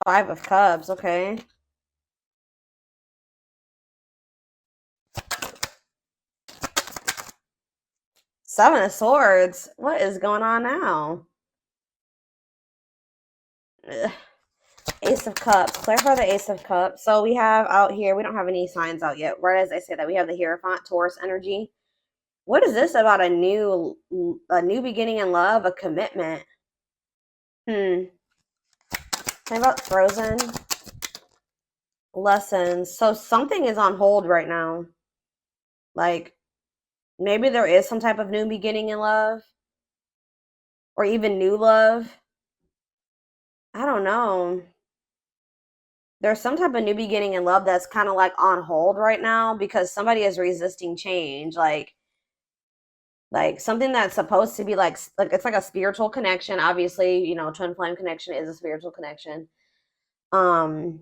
Five of Cups, okay. Seven of Swords. What is going on now? Ugh. Ace of Cups. Clarify the Ace of Cups. So we have out here, we don't have any signs out yet. Right as I say that, we have the Hierophant, Taurus energy. What is this about a new beginning in love, a commitment? Hmm. How about Frozen? Lessons. So something is on hold right now. Like maybe there is some type of new beginning in love or even new love. I don't know. There's some type of new beginning in love that's kind of like on hold right now because somebody is resisting change. Like something that's supposed to be like it's like a spiritual connection. Obviously, twin flame connection is a spiritual connection. Um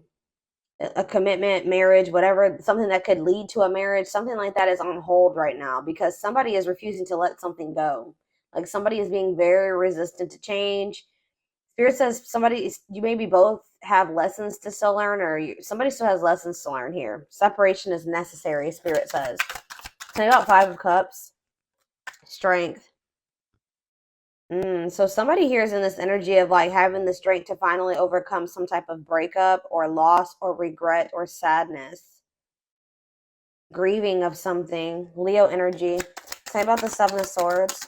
a commitment, marriage, whatever, something that could lead to a marriage, something like that is on hold right now because somebody is refusing to let something go. Like somebody is being very resistant to change. Spirit says you maybe both have lessons to still learn, or somebody still has lessons to learn here. Separation is necessary, Spirit says. Tell me about Five of Cups. Strength. So somebody here is in this energy of like having the strength to finally overcome some type of breakup or loss or regret or sadness. Grieving of something. Leo energy. Say about the Seven of Swords.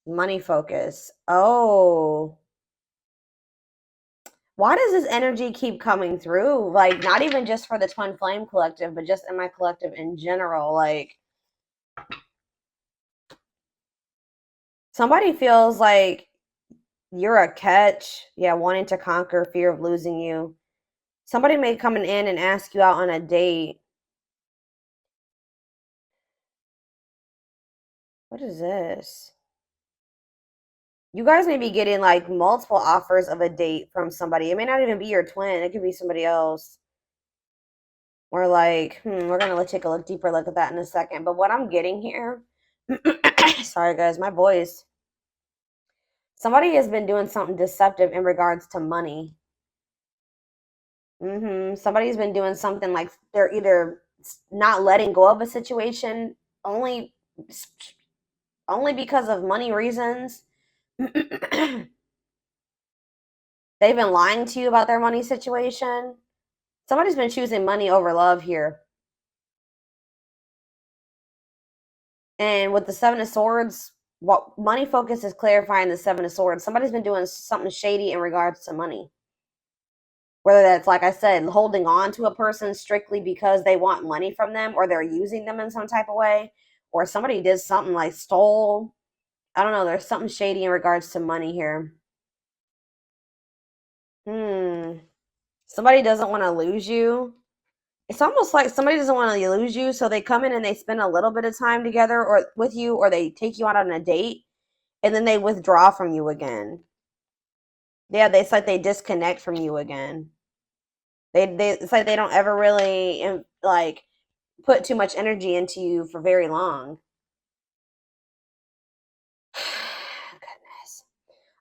Money focus. Oh. Why does this energy keep coming through? Like, not even just for the Twin Flame Collective, but just in my collective in general. Like, somebody feels like you're a catch. Yeah, wanting to conquer fear of losing you. Somebody may come in and ask you out on a date. What is this? You guys may be getting like multiple offers of a date from somebody. It may not even be your twin. It could be somebody else. Or like, we're gonna take a deeper look at that in a second. But what I'm getting here, sorry guys, my voice. Somebody has been doing something deceptive in regards to money. Somebody's been doing something like they're either not letting go of a situation only only because of money reasons. They've been lying to you about their money situation. Somebody's been choosing money over love here. And with the Seven of Swords, what money focus is clarifying the Seven of Swords. Somebody's been doing something shady in regards to money. Whether that's, like I said, holding on to a person strictly because they want money from them or they're using them in some type of way, or somebody did something like stole. I don't know. There's something shady in regards to money here. Hmm. Somebody doesn't want to lose you. It's almost like somebody doesn't want to lose you, so they come in and they spend a little bit of time together or with you, or they take you out on a date, and then they withdraw from you again. Yeah, it's like they disconnect from you again. They it's like they don't ever really like put too much energy into you for very long. Goodness.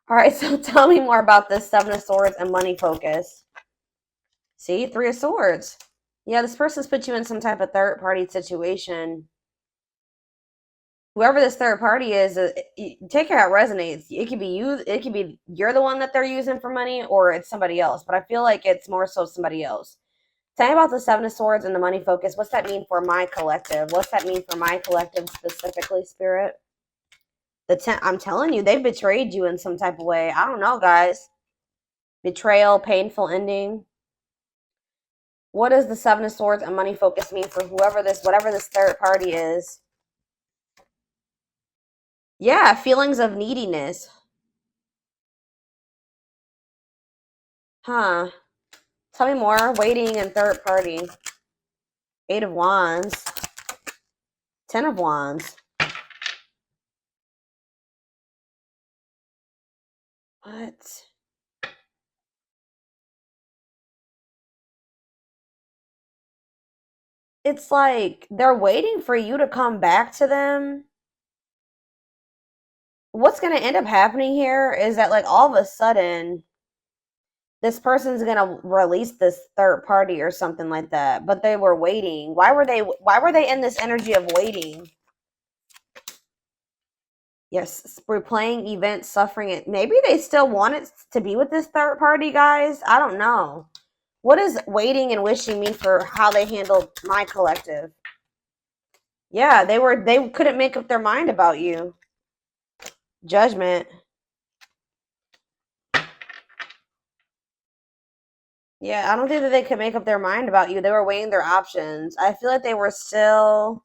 All right, so tell me more about this Seven of Swords and money focus. See, Three of Swords. Yeah, this person's put you in some type of third party situation. Whoever this third party is, take care how it resonates. It could be you. It could be you're the one that they're using for money, or it's somebody else. But I feel like it's more so somebody else. Tell me about the Seven of Swords and the money focus. What's that mean for my collective? What's that mean for my collective specifically, Spirit? I'm telling you, they've betrayed you in some type of way. I don't know, guys. Betrayal, painful ending. What does the Seven of Swords and money focus mean for whatever this third party is? Yeah, feelings of neediness. Huh. Tell me more. Waiting and third party. Eight of Wands. Ten of Wands. What? It's like they're waiting for you to come back to them. What's going to end up happening here is that, like, all of a sudden, this person's gonna release this third party or something like that, but they were waiting. Why were they in this energy of waiting? Yes, replaying events, suffering it. Maybe they still wanted to be with this third party, guys. I don't know. What is waiting and wishing me for how they handled my collective? Yeah, they couldn't make up their mind about you. Judgment. Yeah, I don't think that they could make up their mind about you. They were weighing their options. I feel like they were still.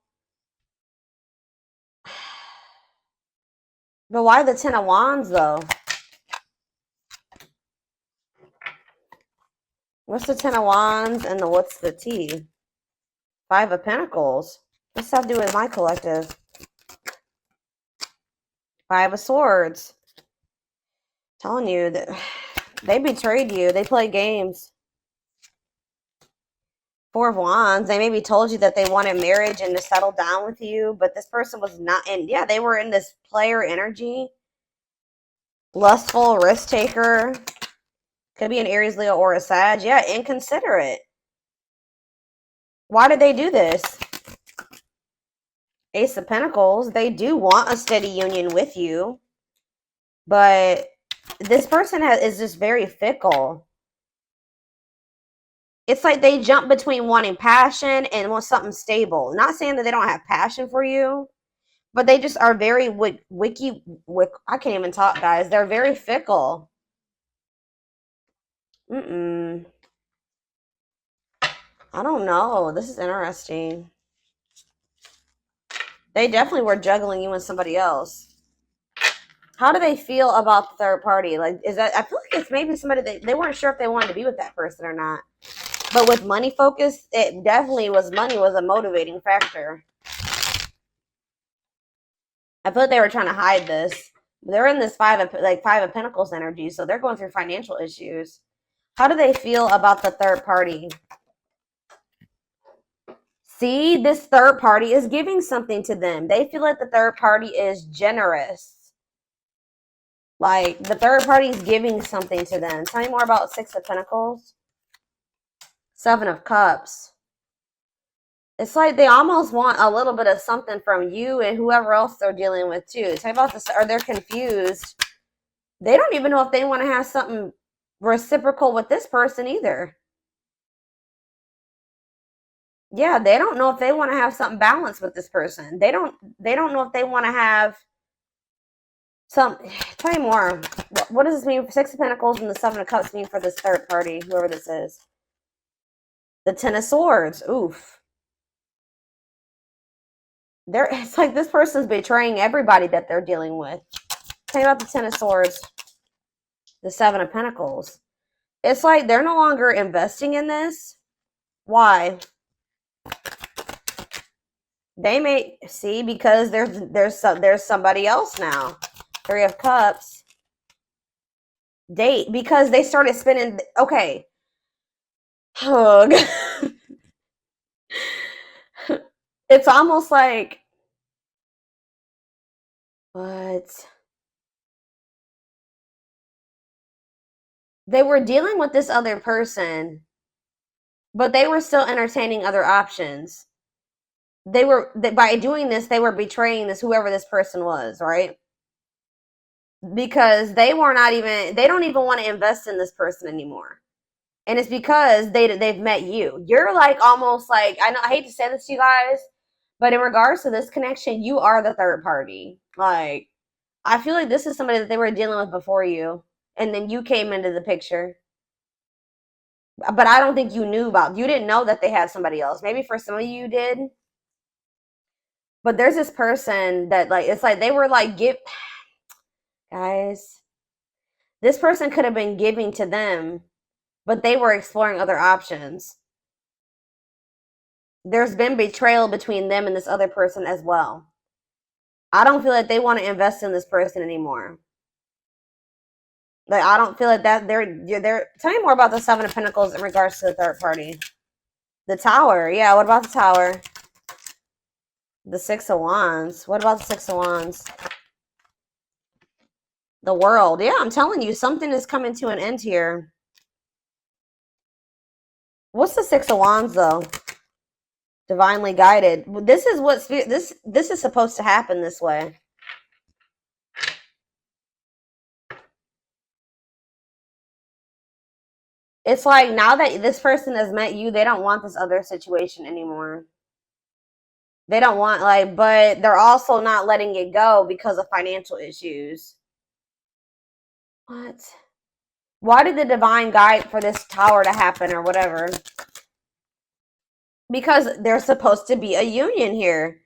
But why the Ten of Wands, though? What's the Ten of Wands and what's the T? Five of Pentacles. What's that have to do with my collective? Five of Swords. Telling you that they betrayed you. They played games. Four of Wands. They maybe told you that they wanted marriage and to settle down with you, but this person was not. And yeah, they were in this player energy. Lustful, risk taker. Could be an Aries, Leo, or a Sag. Yeah, inconsiderate. Why did they do this? Ace of Pentacles. They do want a steady union with you, but this person is just very fickle. It's like they jump between wanting passion and want something stable. Not saying that they don't have passion for you, but they just are very I can't even talk, guys. They're very fickle. I don't know. This is interesting. They definitely were juggling you and somebody else. How do they feel about the third party? Like, is that, I feel like it's maybe somebody that they weren't sure if they wanted to be with that person or not. But with money focus, it definitely was, money was a motivating factor. I feel like they were trying to hide this. They're in this five of Pentacles energy, so they're going through financial issues. How do they feel about the third party? See, this third party is giving something to them. They feel like the third party is generous. Like, the third party is giving something to them. Tell me more about Six of Pentacles. Seven of Cups. It's like they almost want a little bit of something from you and whoever else they're dealing with, too. Tell me about this. Or they're confused. They don't even know if they want to have something reciprocal with this person either. Yeah, they don't know if they want to have something balanced with this person. They don't know if they want to have some. Tell me more. What does this mean? Six of Pentacles and the Seven of Cups mean for this third party, whoever this is. The Ten of Swords. Oof. It's like this person's betraying everybody that they're dealing with. Tell me about the Ten of Swords. The Seven of Pentacles. It's like they're no longer investing in this. Why? They may see because there's somebody else now. Three of Cups. Date because they started spending. Okay. Hug. It's almost like what? They were dealing with this other person, but they were still entertaining other options. By doing this, they were betraying whoever this person was, right? Because they don't even want to invest in this person anymore. And it's because they've met you. You're like almost like, I hate to say this to you guys, but in regards to this connection, you are the third party. Like, I feel like this is somebody that they were dealing with before you, and then you came into the picture. But I don't think you didn't know that they had somebody else. Maybe for some of you did. But there's this person that, like, it's like they were like, guys, this person could have been giving to them, but they were exploring other options. There's been betrayal between them and this other person as well. I don't feel like they want to invest in this person anymore. Like, I don't feel like that they're tell me more about the Seven of Pentacles in regards to the third party. The Tower. Yeah, what about the Tower? The Six of Wands. What about the Six of Wands? The World. Yeah, I'm telling you, something is coming to an end here. What's the Six of Wands though? Divinely guided. This is what spirit, this is supposed to happen this way. It's like now that this person has met you, they don't want this other situation anymore. They don't want like, but they're also not letting it go because of financial issues. What? Why did the divine guide for this tower to happen or whatever? Because there's supposed to be a union here.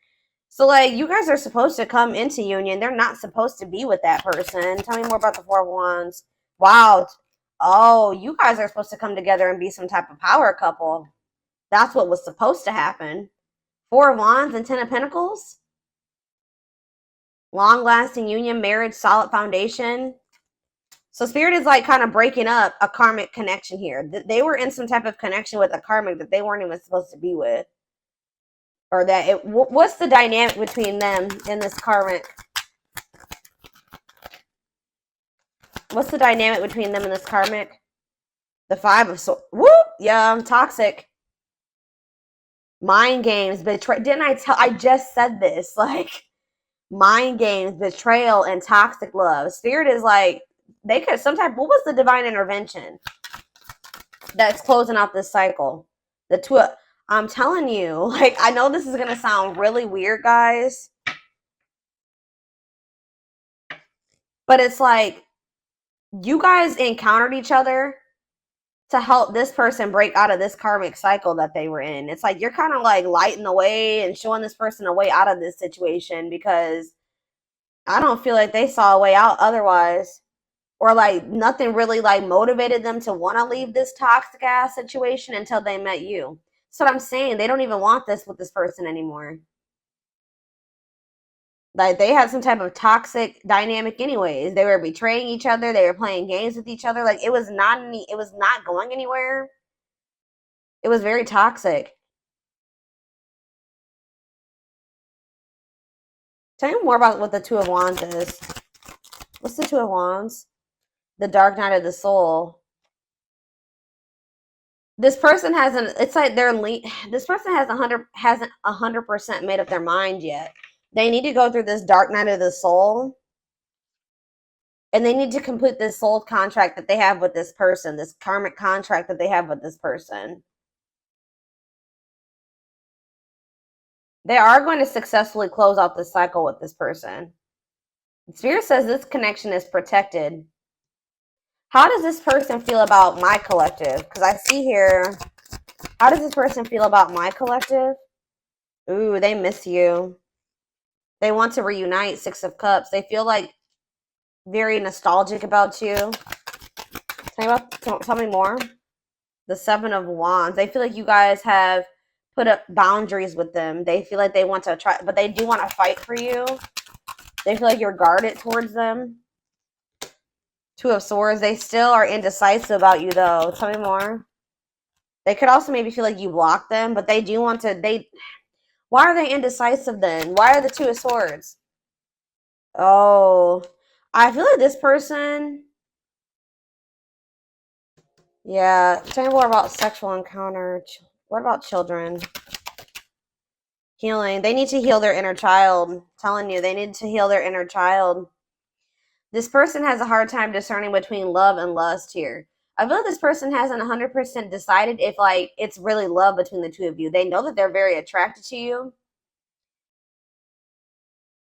So, like, you guys are supposed to come into union. They're not supposed to be with that person. Tell me more about the Four of Wands. Wow. Oh, you guys are supposed to come together and be some type of power couple. That's what was supposed to happen. Four of Wands and Ten of Pentacles. Long-lasting union, marriage, solid foundation. So Spirit is like kind of breaking up a karmic connection here. They were in some type of connection with a karmic that they weren't even supposed to be with. Or that it, what's the dynamic between them in this karmic? What's the dynamic between them and this karmic? The Five of Swords. Whoop! Yeah, I'm toxic. Mind games, betray. Didn't I tell? I just said this. Like, mind games, betrayal, and toxic love. Spirit is like, they could sometimes. What was the divine intervention that's closing out this cycle? The two. I'm telling you, like, I know this is gonna sound really weird, guys, but it's like you guys encountered each other to help this person break out of this karmic cycle that they were in. It's like you're kind of like lighting the way and showing this person a way out of this situation, because I don't feel like they saw a way out otherwise. Or like nothing really like motivated them to want to leave this toxic ass situation until they met you. That's what I'm saying. They don't even want this with this person anymore. Like they had some type of toxic dynamic anyways. They were betraying each other. They were playing games with each other. Like it was not going anywhere. It was very toxic. Tell me more about what the Two of Wands is. What's the Two of Wands? The Dark Night of the Soul. This person hasn't. It's like this person hasn't 100% made up their mind yet. They need to go through this Dark Night of the Soul, and they need to complete this soul contract that they have with this person, this karmic contract that they have with this person. They are going to successfully close out this cycle with this person. Spirit says this connection is protected. How does this person feel about my collective? Because I see here, how does this person feel about my collective? Ooh, they miss you. They want to reunite. Six of Cups. They feel like very nostalgic about you. Tell me more. The Seven of Wands. They feel like you guys have put up boundaries with them. They feel like they want to try, but they do want to fight for you. They feel like you're guarded towards them. Two of Swords. They still are indecisive about you, though. Tell me more. They could also maybe feel like you blocked them, but they do want to. Why are they indecisive then? Why are the Two of Swords? Oh, I feel like this person. Yeah, tell me more about sexual encounter. What about children? Healing. They need to heal their inner child. I'm telling you, they need to heal their inner child. This person has a hard time discerning between love and lust here. I feel like this person hasn't 100% decided if like it's really love between the two of you. They know that they're very attracted to you.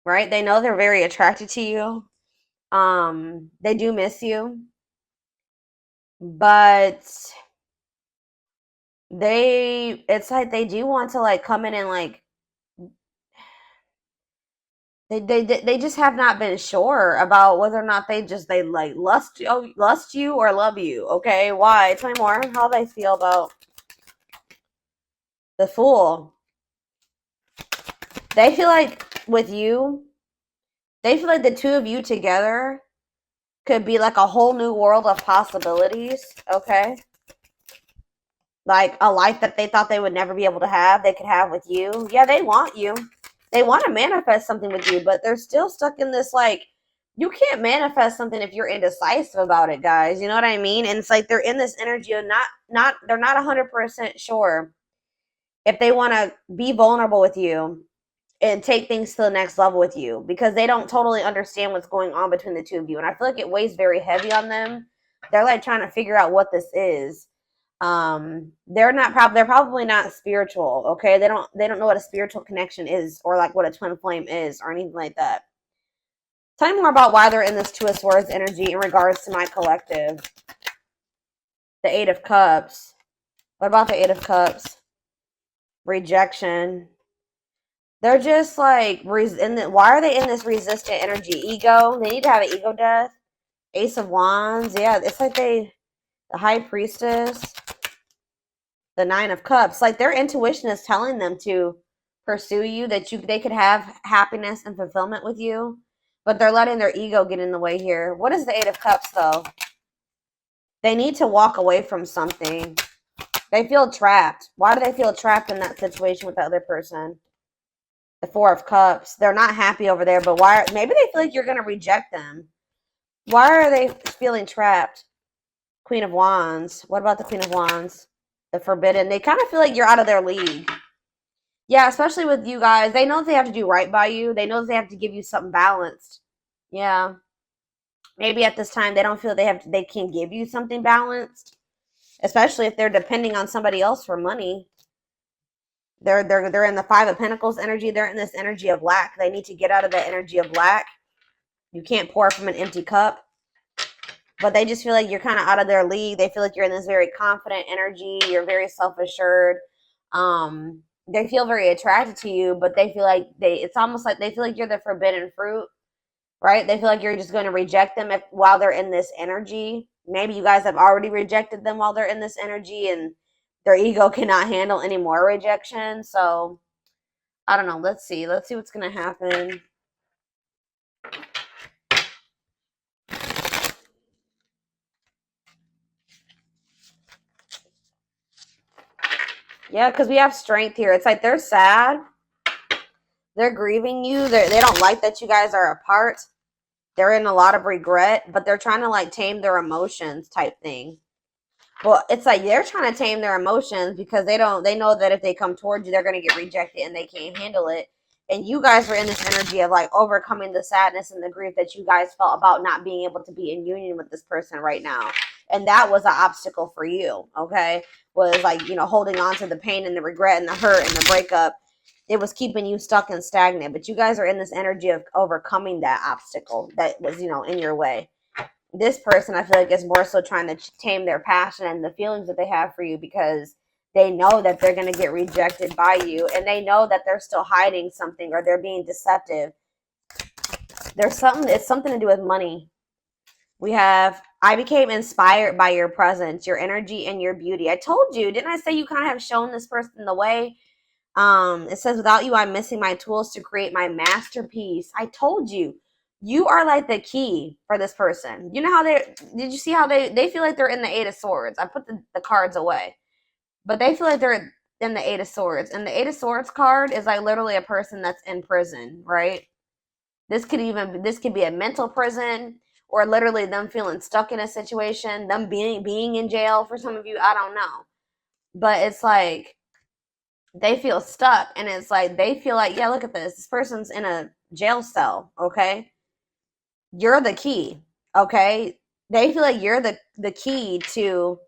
Right? They know they're very attracted to you. They do miss you. But it's like they do want to like come in and like they just have not been sure about whether or not they like lust you or love you. Okay, why? Tell me more how they feel about the Fool. They feel like with you, they feel like the two of you together could be like a whole new world of possibilities. Okay, like a life that they thought they would never be able to have, they could have with you. Yeah, they want you. They want to manifest something with you, but they're still stuck in this like you can't manifest something if you're indecisive about it, guys. You know what I mean? And it's like they're in this energy of they're not 100% sure if they want to be vulnerable with you and take things to the next level with you, because they don't totally understand what's going on between the two of you. And I feel like it weighs very heavy on them. They're like trying to figure out what this is. They're probably not spiritual, okay? They don't know what a spiritual connection is, or like what a twin flame is, or anything like that. Tell me more about why they're in this Two of Swords energy in regards to my collective. The Eight of Cups. What about the Eight of Cups? Rejection. They're just like, why are they in this resistant energy? Ego. They need to have an ego death. Ace of Wands. Yeah, it's like the High Priestess. The Nine of Cups. Like their intuition is telling them to pursue you, that they could have happiness and fulfillment with you, but they're letting their ego get in the way here. What is the Eight of Cups though? They need to walk away from something. They feel trapped. Why do they feel trapped in that situation with the other person? The Four of Cups. They're not happy over there, but why? Maybe they feel like you're going to reject them. Why are they feeling trapped? Queen of Wands. What about the Queen of Wands? The Forbidden. They kind of feel like you're out of their league. Yeah, especially with you guys. They know that they have to do right by you. They know that they have to give you something balanced. Yeah. Maybe at this time they don't feel they can give you something balanced, especially if they're depending on somebody else for money. They're in the Five of Pentacles energy. They're in this energy of lack. They need to get out of that energy of lack. You can't pour from an empty cup. But they just feel like you're kind of out of their league. They feel like you're in this very confident energy. You're very self-assured. They feel very attracted to you, but they feel like it's almost like they feel like you're the forbidden fruit, right? They feel like you're just going to reject them while they're in this energy. Maybe you guys have already rejected them while they're in this energy, and their ego cannot handle any more rejection. So I don't know. Let's see what's going to happen. Yeah, because we have strength here. It's like they're sad. They're grieving you. They don't like that you guys are apart. They're in a lot of regret, but they're trying to like tame their emotions type thing. Well, it's like they're trying to tame their emotions because they know that if they come towards you, they're going to get rejected and they can't handle it. And you guys are in this energy of like overcoming the sadness and the grief that you guys felt about not being able to be in union with this person right now. And that was an obstacle for you, okay? Was like, you know, holding on to the pain and the regret and the hurt and the breakup. It was keeping you stuck and stagnant. But you guys are in this energy of overcoming that obstacle that was, you know, in your way. This person, I feel like, is more so trying to tame their passion and the feelings that they have for you, because they know that they're going to get rejected by you, and they know that they're still hiding something, or they're being deceptive. It's something to do with money. We have, I became inspired by your presence, your energy, and your beauty. I told you, didn't I say you kind of have shown this person the way? It says, without you, I'm missing my tools to create my masterpiece. I told you. You are like the key for this person. You know how did you see how they feel like they're in the Eight of Swords? I put the cards away. But they feel like they're in the Eight of Swords. And the Eight of Swords card is like literally a person that's in prison, right? This could be a mental prison, or literally them feeling stuck in a situation, them being in jail for some of you. I don't know. But it's like they feel stuck, and it's like they feel like, yeah, look at this person's in a jail cell, okay? You're the key, okay? They feel like you're the key to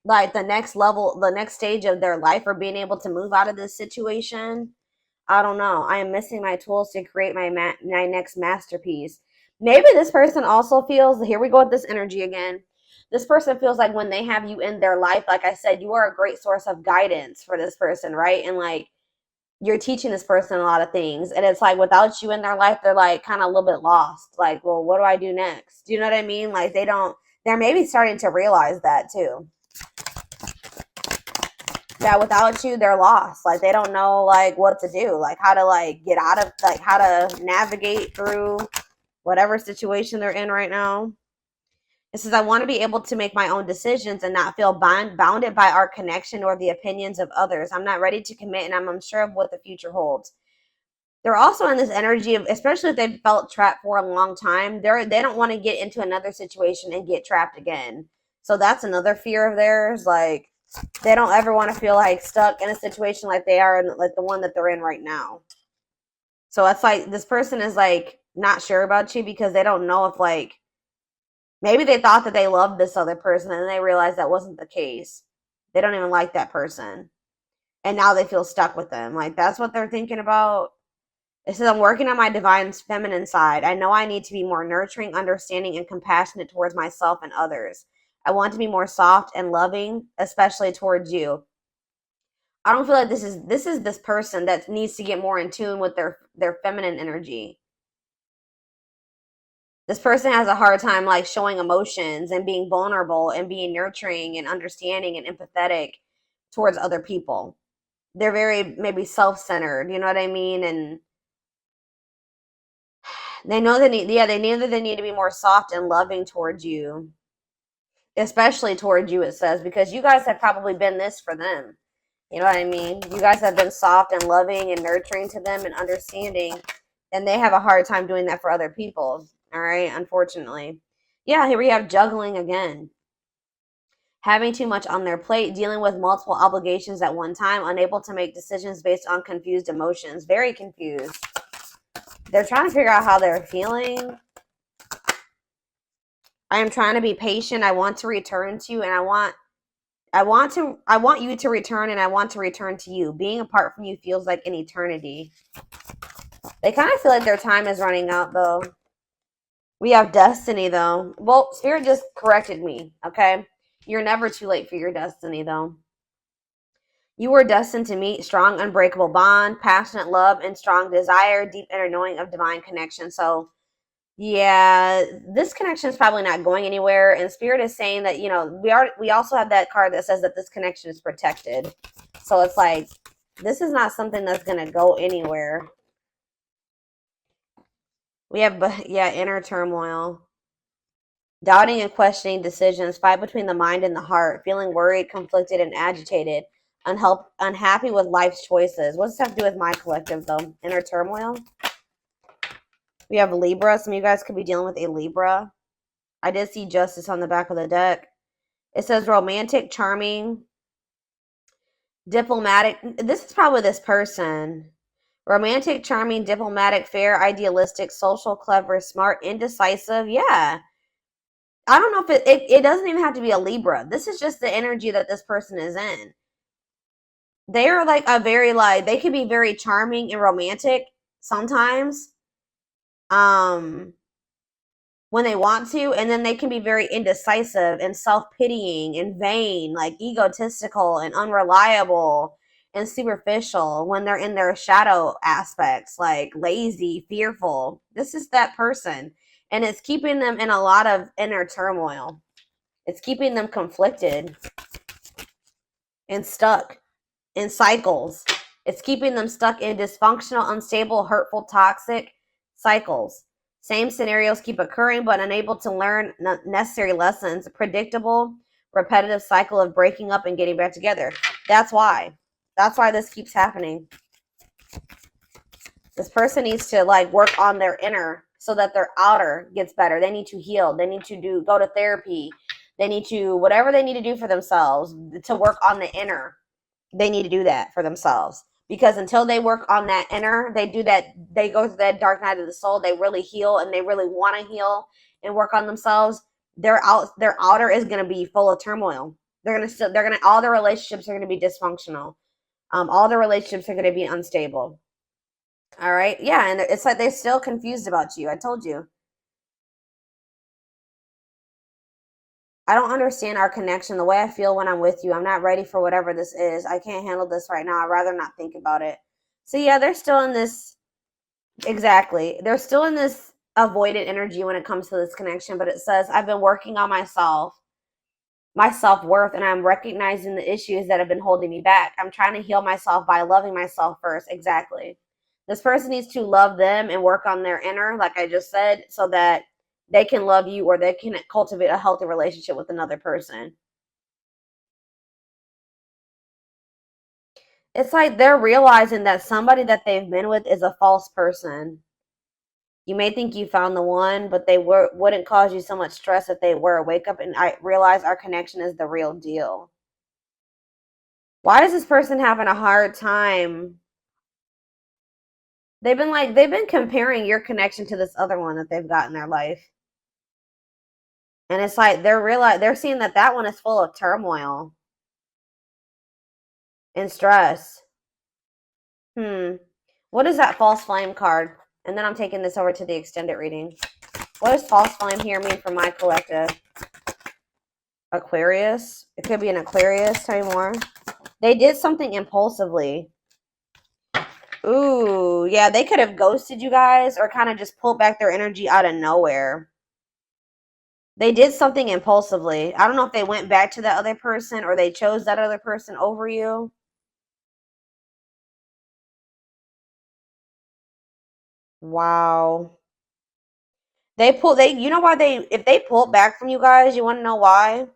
like the next level, the next stage of their life, or being able to move out of this situation. I don't know. I am missing my tools to create my next masterpiece. Maybe this person also feels, here we go with this energy again. This person feels like when they have you in their life, like I said, you are a great source of guidance for this person, right? And like you're teaching this person a lot of things. And it's like without you in their life, they're like kind of a little bit lost. Like, well, what do I do next? Do you know what I mean? Like they're maybe starting to realize that too. That without you, they're lost. Like they don't know like what to do, like how to like get out of, like how to navigate through whatever situation they're in right now. It says, I want to be able to make my own decisions and not feel bounded by our connection or the opinions of others. I'm not ready to commit, and I'm unsure of what the future holds. They're also in this energy of, especially if they've felt trapped for a long time, they don't want to get into another situation and get trapped again. So that's another fear of theirs. Like, they don't ever want to feel like stuck in a situation like they are in, like the one that they're in right now. So it's like this person is like not sure about you because they don't know if, like, maybe they thought that they loved this other person and they realized that wasn't the case. They don't even like that person. And now they feel stuck with them. Like, that's what they're thinking about. It says, I'm working on my divine feminine side. I know I need to be more nurturing, understanding, and compassionate towards myself and others. I want to be more soft and loving, especially towards you. I don't feel like this person that needs to get more in tune with their feminine energy. This person has a hard time like showing emotions and being vulnerable and being nurturing and understanding and empathetic towards other people. They're very maybe self-centered, you know what I mean? And they know they need to be more soft and loving towards you, especially towards you, it says, because you guys have probably been this for them. You know what I mean? You guys have been soft and loving and nurturing to them and understanding, and they have a hard time doing that for other people. All right, unfortunately. Yeah, here we have juggling again. Having too much on their plate, dealing with multiple obligations at one time, unable to make decisions based on confused emotions. Very confused. They're trying to figure out how they're feeling. I am trying to be patient. I want to return to you, and I want you to return, and I want to return to you. Being apart from you feels like an eternity. They kind of feel like their time is running out, though. We have destiny, though. Well, Spirit just corrected me, okay? You're never too late for your destiny, though. You were destined to meet strong, unbreakable bond, passionate love, and strong desire, deep inner knowing of divine connection. So, yeah, this connection is probably not going anywhere. And Spirit is saying that, we also have that card that says that this connection is protected. So it's like, this is not something that's going to go anywhere. We have, inner turmoil. Doubting and questioning decisions, fight between the mind and the heart, feeling worried, conflicted, and agitated, unhappy with life's choices. What does this have to do with my collective, though? Inner turmoil? We have Libra. Some of you guys could be dealing with a Libra. I did see Justice on the back of the deck. It says romantic, charming, diplomatic. This is probably this person. Romantic, charming, diplomatic, fair, idealistic, social, clever, smart, indecisive. Yeah. I don't know if it doesn't even have to be a Libra. This is just the energy that this person is in. They are like they can be very charming and romantic sometimes. When they want to, and then they can be very indecisive and self-pitying and vain, like egotistical and unreliable and superficial when they're in their shadow aspects, like lazy, fearful. This is that person, and it's keeping them in a lot of inner turmoil. It's keeping them conflicted and stuck in cycles. It's keeping them stuck in dysfunctional, unstable, hurtful, toxic cycles. Same scenarios keep occurring, but unable to learn necessary lessons. Predictable, repetitive cycle of breaking up and getting back together. That's why. That's why this keeps happening. This person needs to like work on their inner so that their outer gets better. They need to heal. They need to go to therapy. They need to, whatever they need to do for themselves to work on the inner. They need to do that for themselves, because until they work on that inner, they go through that dark night of the soul, they really heal and they really want to heal and work on themselves. Their outer is going to be full of turmoil. All their relationships are going to be dysfunctional. All their relationships are going to be unstable. All right. Yeah. And it's like they're still confused about you. I told you. I don't understand our connection, the way I feel when I'm with you. I'm not ready for whatever this is. I can't handle this right now. I'd rather not think about it. So yeah, they're still in this. Exactly. They're still in this avoidant energy when it comes to this connection, but it says, I've been working on myself, my self-worth, and I'm recognizing the issues that have been holding me back. I'm trying to heal myself by loving myself first. Exactly. This person needs to love them and work on their inner, like I just said, so that they can love you, or they can cultivate a healthy relationship with another person. It's like they're realizing that somebody that they've been with is a false person. You may think you found the one, but they wouldn't cause you so much stress if they were. Wake up and I realize our connection is the real deal. Why is this person having a hard time? They've been comparing your connection to this other one that they've got in their life. And it's like they're seeing that that one is full of turmoil and stress. What is that false flame card? And then I'm taking this over to the extended reading. What does false flame here mean for my collective? Aquarius. It could be an Aquarius. Tell me more. They did something impulsively. Ooh, yeah, they could have ghosted you guys or kind of just pulled back their energy out of nowhere. They did something impulsively. I don't know if they went back to that other person or they chose that other person over you. Wow. You know why if they pulled back from you guys, you want to know why?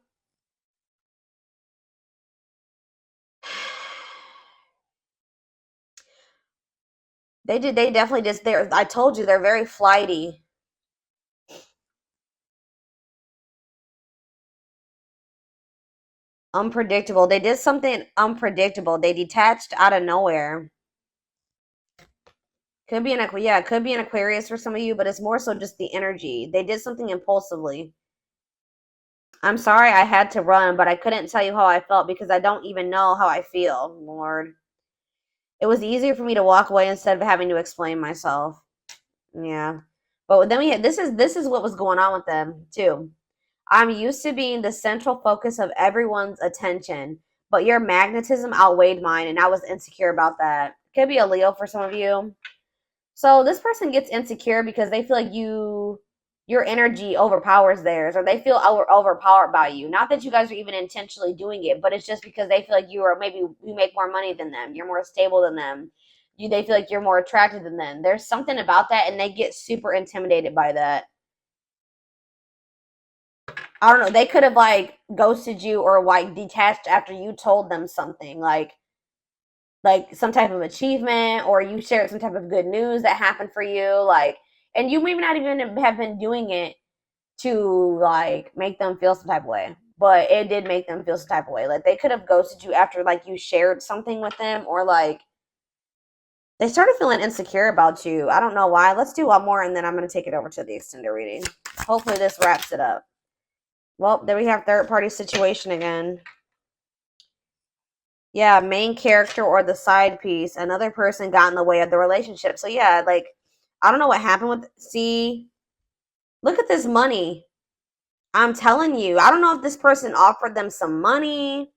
They definitely just, I told you, they're very flighty. Unpredictable. They did something unpredictable. They detached out of nowhere. Could be it could be an Aquarius for some of you, but it's more so just the energy. They did something impulsively. I'm sorry I had to run, but I couldn't tell you how I felt because I don't even know how I feel, Lord. It was easier for me to walk away instead of having to explain myself. Yeah. But then this is what was going on with them too. I'm used to being the central focus of everyone's attention, but your magnetism outweighed mine, and I was insecure about that. Could be a Leo for some of you. So this person gets insecure because they feel like your energy overpowers theirs, or they feel overpowered by you. Not that you guys are even intentionally doing it, but it's just because they feel like maybe you make more money than them, you're more stable than them. They feel like you're more attractive than them. There's something about that, and they get super intimidated by that. I don't know. They could have like ghosted you or like detached after you told them something like some type of achievement, or you shared some type of good news that happened for you, like, and you maybe not even have been doing it to like make them feel some type of way, but it did make them feel some type of way. Like they could have ghosted you after like you shared something with them, or like they started feeling insecure about you. I don't know why. Let's do one more and then I'm going to take it over to the extended reading. Hopefully this wraps it up. Well, there we have third party situation again. Yeah, main character or the side piece. Another person got in the way of the relationship. So yeah, like I don't know what happened with, see, look at this money. I'm telling you, I don't know if this person offered them some money.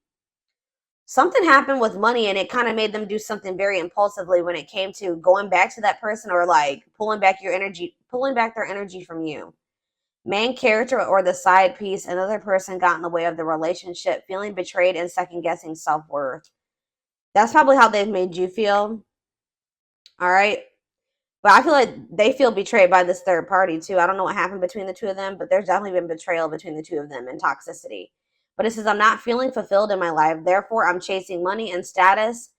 Something happened with money and it kind of made them do something very impulsively when it came to going back to that person or like pulling back their energy from you. Main character or the side piece, another person got in the way of the relationship, feeling betrayed and second guessing self worth. That's probably how they've made you feel. All right. But I feel like they feel betrayed by this third party too. I don't know what happened between the two of them, but there's definitely been betrayal between the two of them and toxicity. But it says, I'm not feeling fulfilled in my life. Therefore, I'm chasing money and status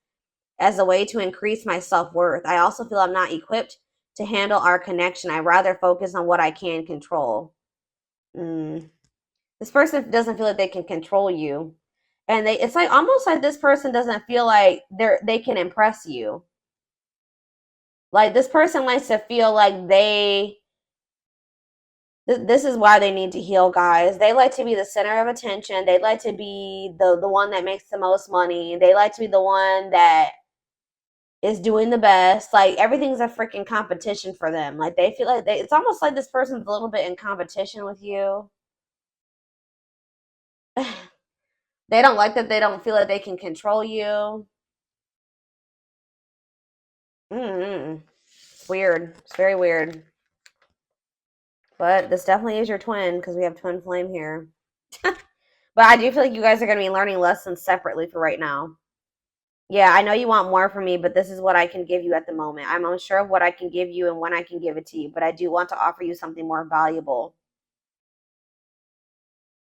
as a way to increase my self worth. I also feel I'm not equipped to handle our connection. I rather focus on what I can control. Mm. This person doesn't feel like they can control you. And it's like almost like this person doesn't feel like they can impress you. Like this person likes to feel like this is why they need to heal, guys. They like to be the center of attention. They like to be the one that makes the most money. They like to be the one that is doing the best. Like everything's a freaking competition for them. Like they feel like it's almost like this person's a little bit in competition with you. They don't like that they don't feel like they can control you. Mm-hmm. It's weird. It's very weird. But this definitely is your twin because we have twin flame here. But I do feel like you guys are going to be learning lessons separately for right now. Yeah, I know you want more from me, but this is what I can give you at the moment. I'm unsure of what I can give you and when I can give it to you, but I do want to offer you something more valuable.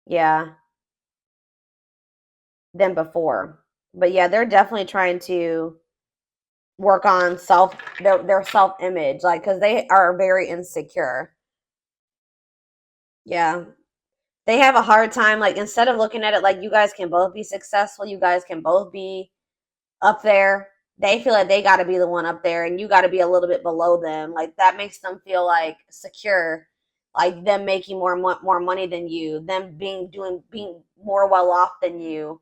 Yeah, than before. But yeah, they're definitely trying to work on their self image, like because they are very insecure. Yeah, they have a hard time. Like instead of looking at it like you guys can both be successful, you guys can both be up there. They feel like they got to be the one up there, and you got to be a little bit below them. Like that makes them feel like secure, like them making more money than you, them being more well off than you,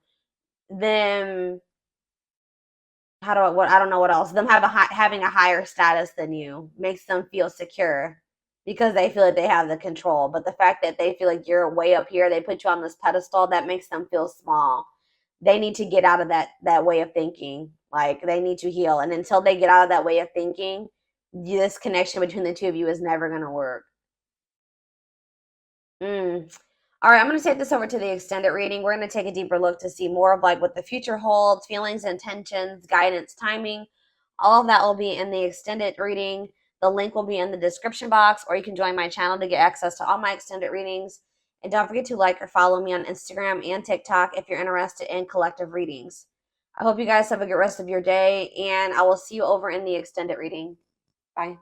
them how do I don't know what else. Them having a higher status than you makes them feel secure because they feel like they have the control. But the fact that they feel like you're way up here, they put you on this pedestal, that makes them feel small. They need to get out of that way of thinking. Like they need to heal, and until they get out of that way of thinking, this connection between the two of you is never going to work. Mm. All right, I'm going to take this over to the extended reading. We're going to take a deeper look to see more of like what the future holds, feelings, intentions, guidance, timing. All of that will be in the extended reading. The link will be in the description box, or you can join my channel to get access to all my extended readings. And don't forget to like or follow me on Instagram and TikTok if you're interested in collective readings. I hope you guys have a good rest of your day, and I will see you over in the extended reading. Bye.